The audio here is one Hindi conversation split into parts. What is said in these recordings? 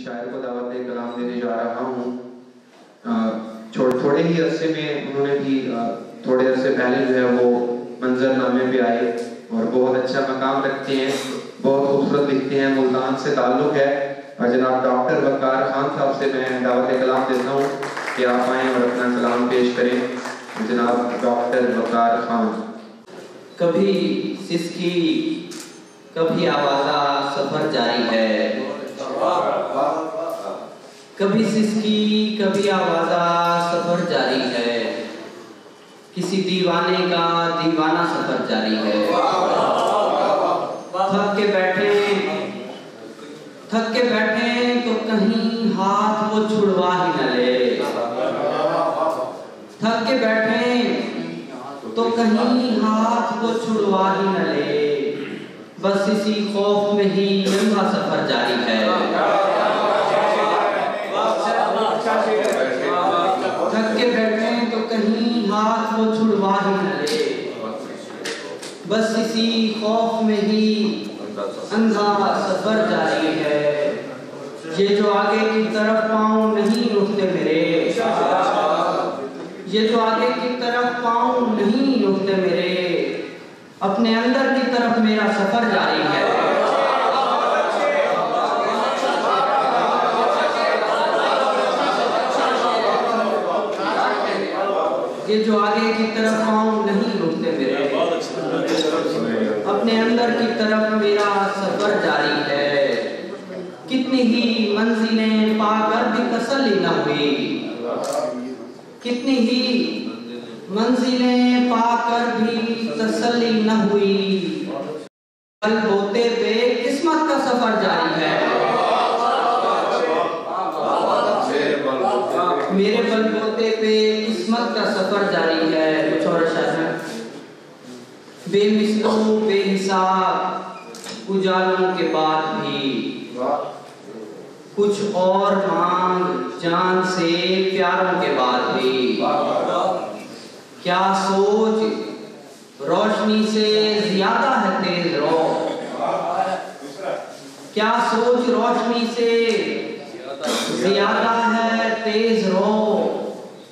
शायर को दावत कलाम देने जा रहा हूँ। थोड़े ही अरसे में उन्होंने भी थोड़े अरसे पहले जो है वो मंजरनामे पे आए और बहुत अच्छा मकाम रखते हैं, बहुत खूबसूरत दिखते हैं, मुल्तान से ताल्लुक़ है। और जनाब डॉक्टर वक़ार खान साहब से मैं दावत कलाम देता हूँ कि आप आएँ और अपना कलाम पेश करें। जनाब डॉक्टर वक़ार खान। कभी सिसकी कभी आवाज़ा सफ़र जारी है, कभी सिसकी कभी आवाज़ा सफ़र जारी है, किसी दीवाने का दीवाना सफ़र जारी है। थक के बैठे तो कहीं हाथ वो छुड़वा ही न ले, थक के बैठे तो कहीं हाथ वो छुड़वा ही न ले, बस इसी खौफ में ही लंबा सफर जारी है। थक के बैठे तो कहीं हाथ वो छुड़वा ही न ले, बस इसी खौफ में ही अंधा सफर जारी है। ये जो आगे की तरफ पाँव नहीं उठते मेरे, ये जो आगे की तरफ पाँव नहीं उठते मेरे, अपने अंदर की तरफ मेरा सफर जारी है। ये जो आगे की तरफ पाँव नहीं उठते मेरे, अपने अंदर की तरफ मेरा सफर जारी है। कितनी ही मंजिलें पाकर भी तसल्ली न हुई, कितनी ही मंजिलें पाकर भी तसल्ली न हुई, बलबोते पे किस्मत का सफर जारी है। मेरे बलबोते पे किस्मत का सफर जारी है। कुछ और शहर बेमिसलों बेहिसाब उजालों के बाद भी, कुछ और मांग जान से प्यारों के बाद भी, क्या सोच रोशनी से ज्यादा है तेज रो, क्या सोच रोशनी से ज्यादा है तेज रो,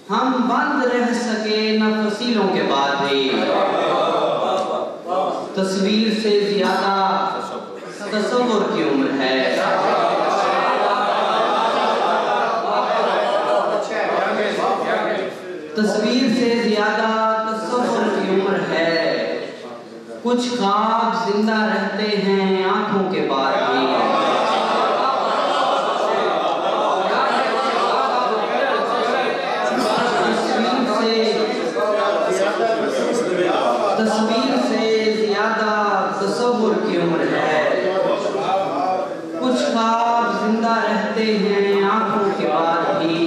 हम बंद रह सके न फसीलों के बाद भी, तस्वीर से ज्यादा तसव्वुर की उम्र है। तस्वीर से ज्यादा तसव्वुर की उम्र है, कुछ ख्वाब जिंदा रहते हैं आंखों के बाद भी, तस्वीर से ज्यादा तसव्वुर की उम्र है, कुछ ख्वाब जिंदा रहते हैं आंखों के बाद भी,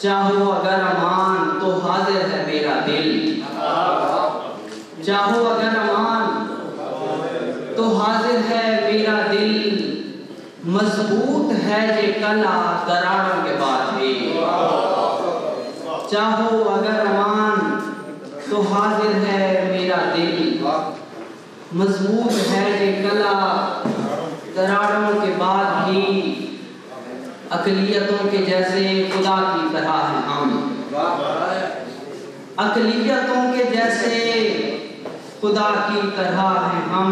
चाहो अगर अमान तो हाजिर है मेरा दिल, चाहो अगर अमान तो हाजिर है मेरा दिल, मजबूत है ये कला दरारों के बाद भी, चाहो अगर अमान तो हाजिर है मेरा दिल, मजबूत है ये कला दरारों के बाद भी, अकलियतों के जैसे खुदा की तरह हैं हम, अकलियतों के जैसे खुदा की तरह हैं हम,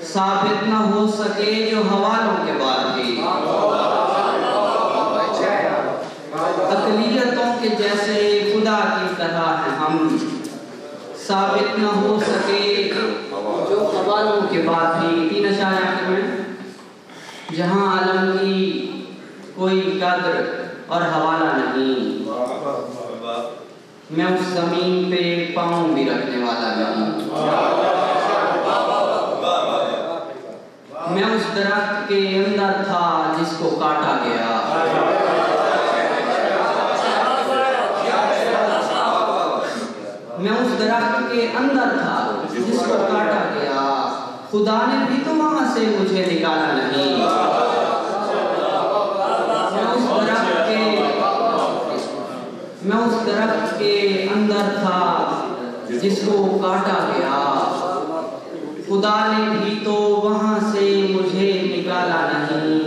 साबित न हो सके जो हवालों के बाद भी, अकलियतों के जैसे खुदा की तरह हैं हम, साबित न हो सके जो हवालों के बाद भी। तीन अशार में जहाँ आलम की कोई कद्र और हवाला नहीं, मैं उस जमीन पे पाँव भी रखने वाला नहीं, मैं उस दरख्त के अंदर था जिसको काटा गया, मैं उस दरख्त के अंदर था जिसको काटा गया, खुदा ने भी तो वहां से मुझे निकाला नहीं, मैं उस दरख्त के अंदर था जिसको काटा गया, खुदा ने भी तो वहां से मुझे निकाला नहीं,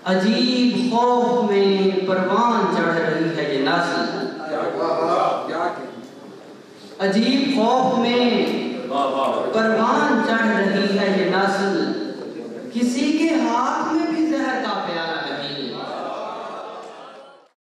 अजीब खौफ में परवान चढ़ रही है ये नस्ल, अजीब खौफ में परवान चढ़ रही है ये नस्ल। किसी